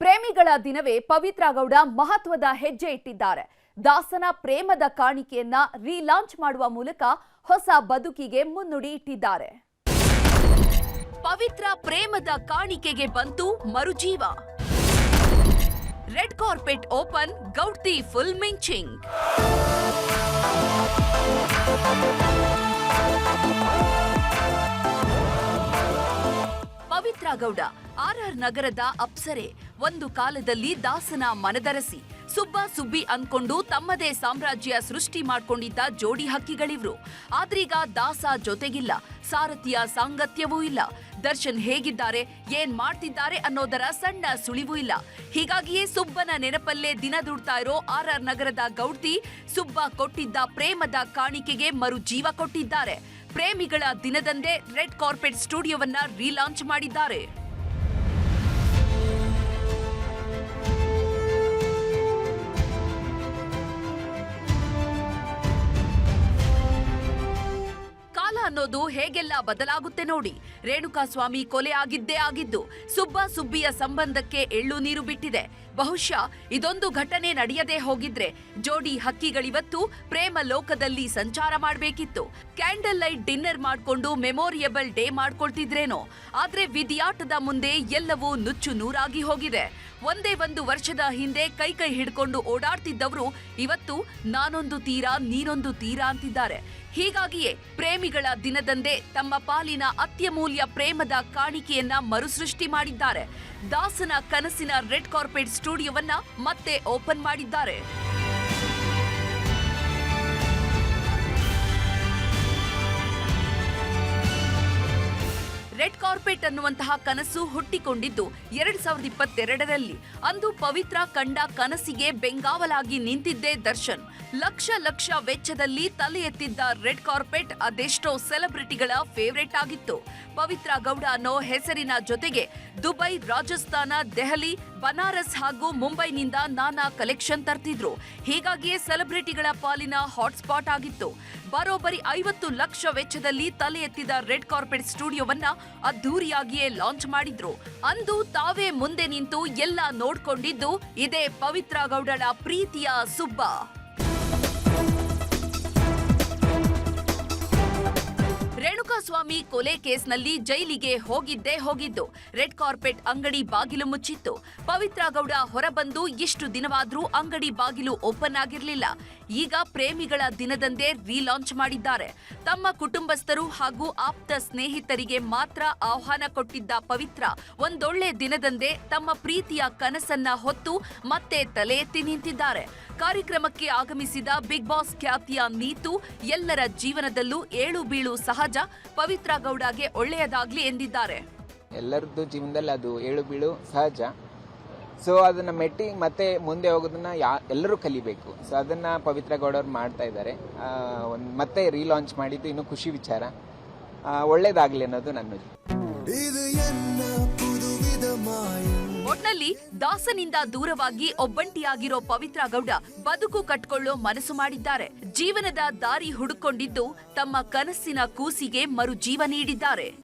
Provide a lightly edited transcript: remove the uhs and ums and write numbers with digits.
ಪ್ರೇಮಿಗಳ ದಿನವೇ ಪವಿತ್ರ ಗೌಡ ಮಹತ್ವದ ಹೆಜ್ಜೆ ಇಟ್ಟಿದ್ದಾರೆ. ದಾಸನ ಪ್ರೇಮದ ಕಾಣಿಕೆಯನ್ನ ರೀಲಾಂಚ್ ಮಾಡುವ ಮೂಲಕ ಹೊಸ ಬದುಕಿಗೆ ಮುನ್ನುಡಿ ಇಟ್ಟಿದ್ದಾರೆ. ಪವಿತ್ರ ಪ್ರೇಮದ ಕಾಣಿಕೆಗೆ ಬಂತು ಮರುಜೀವ. ರೆಡ್ ಕಾರ್ಪೆಟ್ ಓಪನ್, ಗೌಡ್ತಿ ಫುಲ್ ಮಿಂಚಿಂಗ್. ಪವಿತ್ರ ಗೌಡ ಆರ್ಆರ್ ನಗರದ ಅಪ್ಸರೆ. ಒಂದು ಕಾಲದಲ್ಲಿ ದಾಸನ ಮನದರಸಿ ಸುಬ್ಬ ಸುಬ್ಬಿ ಅಂದ್ಕೊಂಡು ತಮ್ಮದೇ ಸಾಮ್ರಾಜ್ಯ ಸೃಷ್ಟಿ ಮಾಡ್ಕೊಂಡಿದ್ದ ಜೋಡಿ ಹಕ್ಕಿಗಳಿವ್ರು. ಆದ್ರೀಗ ದಾಸ ಜೊತೆಗಿಲ್ಲ, ಸಾರಥಿಯ ಸಾಂಗತ್ಯವೂ ಇಲ್ಲ. ದರ್ಶನ್ ಹೇಗಿದ್ದಾರೆ, ಏನ್ ಮಾಡ್ತಿದ್ದಾರೆ ಅನ್ನೋದರ ಸಣ್ಣ ಸುಳಿವೂ ಇಲ್ಲ. ಹೀಗಾಗಿಯೇ ಸುಬ್ಬನ ನೆನಪಲ್ಲೇ ದಿನ ದುಡ್ತಾ ಇರೋ ಆರ್ಆರ್ ನಗರದ ಗೌಡ್ತಿ ಸುಬ್ಬ ಕೊಟ್ಟಿದ್ದ ಪ್ರೇಮದ ಕಾಣಿಕೆಗೆ ಮರು ಜೀವ ಕೊಟ್ಟಿದ್ದಾರೆ. ಪ್ರೇಮಿಗಳ ದಿನದಂದೇ ರೆಡ್ ಕಾರ್ಪೆಟ್ ಸ್ಟುಡಿಯೋವನ್ನ ರೀಲಾಂಚ್ ಮಾಡಿದ್ದಾರೆ. ಕಾಲ ಅನ್ನೋದು ಹೇಗೆಲ್ಲ ಬದಲಾಗುತ್ತೆ ನೋಡಿ. ರೇಣುಕಾಸ್ವಾಮಿ ಕೊಲೆ ಆಗಿದ್ದೇ ಆಗಿದ್ದು ಸುಬ್ಬ ಸುಬ್ಬಿಯ ಸಂಬಂಧಕ್ಕೆ ಎಳ್ಳು ನೀರು ಬಿಟ್ಟಿದೆ. ಬಹುಶಃ ಇದೊಂದು ಘಟನೆ ನಡೆಯದೇ ಹೋಗಿದ್ರೆ ಜೋಡಿ ಹಕ್ಕಿಗಳಿವತ್ತು ಪ್ರೇಮ ಲೋಕದಲ್ಲಿ ಸಂಚಾರ ಮಾಡಬೇಕಿತ್ತು. ಕ್ಯಾಂಡಲ್ ಲೈಟ್ ಡಿನ್ನರ್ ಮಾಡ್ಕೊಂಡು ಮೆಮೋರಿಯಬಲ್ ಡೇ ಮಾಡ್ಕೊಳ್ತಿದ್ರೇನೋ. ಆದ್ರೆ ವಿಧಿಯಾಟದ ಮುಂದೆ ಎಲ್ಲವೂ ನುಚ್ಚು ನೂರಾಗಿ ಹೋಗಿದೆ. ಒಂದೇ ಒಂದು ವರ್ಷದ ಹಿಂದೆ ಕೈ ಹಿಡ್ಕೊಂಡು ಓಡಾಡ್ತಿದ್ದವರು ಇವತ್ತು ನಾನೊಂದು ತೀರ ನೀನೊಂದು ತೀರ ಅಂತಿದ್ದಾರೆ. ಹೀಗಾಗಿಯೇ ಪ್ರೇಮಿಗಳ ದಿನದಂದೇ ತಮ್ಮ ಪಾಲಿನ ಅತ್ಯಮೂಲ್ಯ ಪ್ರೇಮದ ಕಾಣಿಕೆಯನ್ನ ಮರುಸೃಷ್ಟಿ ಮಾಡಿದ್ದಾರೆ. ದಾಸನ ಕನಸಿನ ರೆಡ್ ಕಾರ್ಪೆಟ್ ಸ್ಟುಡಿಯೋವನ್ನ ಮತ್ತೆ ಓಪನ್ ಮಾಡಿದ್ದಾರೆ. ರೆಡ್ ಕಾರ್ಪೆಟ್ ಅನ್ನುವಂತಹ ಕನಸು ಹುಟ್ಟಿಕೊಂಡಿದ್ದು 2022ರಲ್ಲಿ. ಅಂದು ಪವಿತ್ರ ಕಂಡ ಕನಸಿಗೆ ಬೆಂಗಾವಲಾಗಿ ನಿಂತಿದ್ದೇ ದರ್ಶನ್. ಲಕ್ಷ ಲಕ್ಷ ವೆಚ್ಚದಲ್ಲಿ ತಲೆ ಎತ್ತಿದ್ದ ರೆಡ್ ಕಾರ್ಪೆಟ್ ಅದೆಷ್ಟೋ ಸೆಲೆಬ್ರಿಟಿಗಳ ಫೇವರೇಟ್ ಆಗಿತ್ತು. ಪವಿತ್ರ ಗೌಡ ಅನ್ನೋ ಹೆಸರಿನ ಜೊತೆಗೆ ದುಬೈ, ರಾಜಸ್ಥಾನ, ದೆಹಲಿ, ಬನಾರಸ್ ಹಾಗೂ ಮುಂಬೈನಿಂದ ನಾನಾ ಕಲೆಕ್ಷನ್ ತರ್ತಿದ್ರು. ಹೀಗಾಗಿಯೇ ಸೆಲೆಬ್ರಿಟಿಗಳ ಪಾಲಿನ ಹಾಟ್ಸ್ಪಾಟ್ ಆಗಿತ್ತು. ಬರೋಬ್ಬರಿ 50 ಲಕ್ಷ ವೆಚ್ಚದಲ್ಲಿ ತಲೆ ಎತ್ತಿದ ರೆಡ್ ಕಾರ್ಪೆಟ್ ಸ್ಟುಡಿಯೋವನ್ನ ಅದ್ಧೂರಿಯಾಗಿಯೇ ಲಾಂಚ್ ಮಾಡಿದ್ರು. ಅಂದು ತಾವೇ ಮುಂದೆ ನಿಂತು ಎಲ್ಲ ನೋಡ್ಕೊಂಡಿದ್ದು ಇದೇ ಪವಿತ್ರ ಗೌಡಳ ಪ್ರೀತಿಯ ಸುಬ್ಬ. ರೇಣುಕಾಸ್ವಾಮಿ ಕೊಲೆ ಕೇಸ್ನಲ್ಲಿ ಜೈಲಿಗೆ ಹೋಗಿದ್ದೇ ಹೋಗಿದ್ದು. ರೆಡ್ ಕಾರ್ಪೆಟ್ ಅಂಗಡಿ ಬಾಗಿಲು ಮುಚ್ಚಿತ್ತು. ಪವಿತ್ರ ಗೌಡ ಹೊರಬಂದು ಇಷ್ಟು ದಿನವಾದ್ರೂ ಅಂಗಡಿ ಬಾಗಿಲು ಓಪನ್ ಆಗಿರಲಿಲ್ಲ. ಈಗ ಪ್ರೇಮಿಗಳ ದಿನದಂದೇ ರೀಲಾಂಚ್ ಮಾಡಿದ್ದಾರೆ. ತಮ್ಮ ಕುಟುಂಬಸ್ಥರು ಹಾಗೂ ಆಪ್ತ ಸ್ನೇಹಿತರಿಗೆ ಮಾತ್ರ ಆಹ್ವಾನ ಕೊಟ್ಟಿದ್ದ ಪವಿತ್ರ ಒಂದೊಳ್ಳೆ ದಿನದಂದೇ ತಮ್ಮ ಪ್ರೀತಿಯ ಕನಸನ್ನ ಹೊತ್ತು ಮತ್ತೆ ತಲೆ ಎತ್ತಿ ನಿಂತಿದ್ದಾರೆ. ಕಾರ್ಯಕ್ರಮಕ್ಕೆ ಆಗಮಿಸಿದ ಬಿಗ್ ಬಾಸ್ ಖ್ಯಾತಿಯ ನೀತು ಎಲ್ಲರ ಜೀವನದಲ್ಲೂ ಏಳು ಬೀಳು ಸಹಜ. ಪವಿತ್ರ ಗೌಡಗೆ ಒಳ್ಳೆಯದಾಗ್ಲಿ ಎಂದಿದ್ದಾರೆ. ಎಲ್ಲರದ್ದು ಜೀವನದಲ್ಲಿ ಅದು ಏಳು ಬೀಳು ಸಹಜ. ಸೊ ಅದನ್ನ ಮೆಟ್ಟಿ ಮತ್ತೆ ಮುಂದೆ ಹೋಗೋದನ್ನ ಎಲ್ಲರೂ ಕಲಿಬೇಕು. ಸೊ ಅದನ್ನ ಪವಿತ್ರ ಗೌಡವ್ರು ಮಾಡ್ತಾ ಇದ್ದಾರೆ. ಮತ್ತೆ ರೀಲಾಂಚ್ ಮಾಡಿದ್ದು ಇನ್ನೂ ಖುಷಿ ವಿಚಾರ. ಒಳ್ಳೇದಾಗ್ಲಿ ಅನ್ನೋದು ನನ್ನ. ಒಟ್ನಲ್ಲಿ ದಾಸನಿಂದ ದೂರವಾಗಿ ಒಬ್ಬಂಟಿಯಾಗಿರೋ ಪವಿತ್ರ ಗೌಡ ಬದುಕು ಕಟ್ಕೊಳ್ಳೋ ಮನಸ್ಸು ಮಾಡಿದ್ದಾರೆ. ಜೀವನದ ದಾರಿ ಹುಡುಕೊಂಡಿದ್ದು ತಮ್ಮ ಕನಸಿನ ಕೂಸಿಗೆ ಮರು ಜೀವ ನೀಡಿದ್ದಾರೆ.